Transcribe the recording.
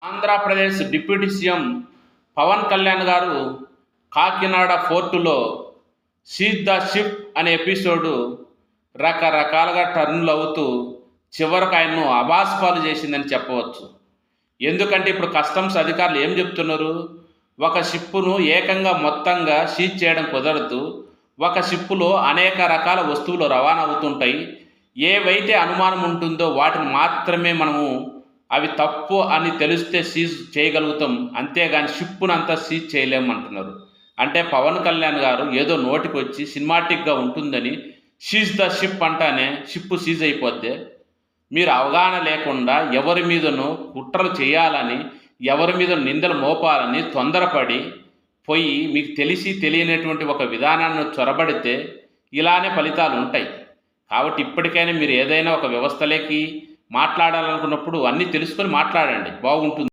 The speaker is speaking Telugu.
ఆంధ్రప్రదేశ్ డిప్యూటీ సీఎం పవన్ కళ్యాణ్ గారు కాకినాడ ఫోర్టులో సీజ్ ద షిప్ అనే ఎపిసోడు రకరకాలుగా టర్న్లు అవుతూ చివరికి ఆయన్ను అబాస్పాలు చేసిందని చెప్పవచ్చు. ఎందుకంటే ఇప్పుడు కస్టమ్స్ అధికారులు ఏం చెప్తున్నారు, ఒక షిప్పును ఏకంగా మొత్తంగా సీజ్ చేయడం కుదరదు. ఒక షిప్పులో అనేక రకాల వస్తువులు రవాణా అవుతుంటాయి. ఏవైతే అనుమానం ఉంటుందో వాటిని మాత్రమే మనము అవి తప్పు అని తెలిస్తే సీజ్ చేయగలుగుతాం, అంతేగాని షిప్పును అంతా సీజ్ చేయలేమంటున్నారు. అంటే పవన్ కళ్యాణ్ గారు ఏదో నోటికి వచ్చి సినిమాటిక్గా ఉంటుందని సీజ్ ద షిప్ అంటానే షిప్పు సీజ్ అయిపోద్ది. మీరు అవగాహన లేకుండా ఎవరి మీదనో కుట్రలు చేయాలని, ఎవరి మీద నిందలు మోపాలని తొందరపడి పోయి మీకు తెలిసి తెలియనటువంటి ఒక విధానాన్ని చొరబడితే ఇలానే ఫలితాలు ఉంటాయి. కాబట్టి ఇప్పటికైనా మీరు ఏదైనా ఒక వ్యవస్థలోకి మాట్లాడాలనుకున్నప్పుడు అన్నీ తెలుసుకొని మాట్లాడండి, బాగుంటుంది.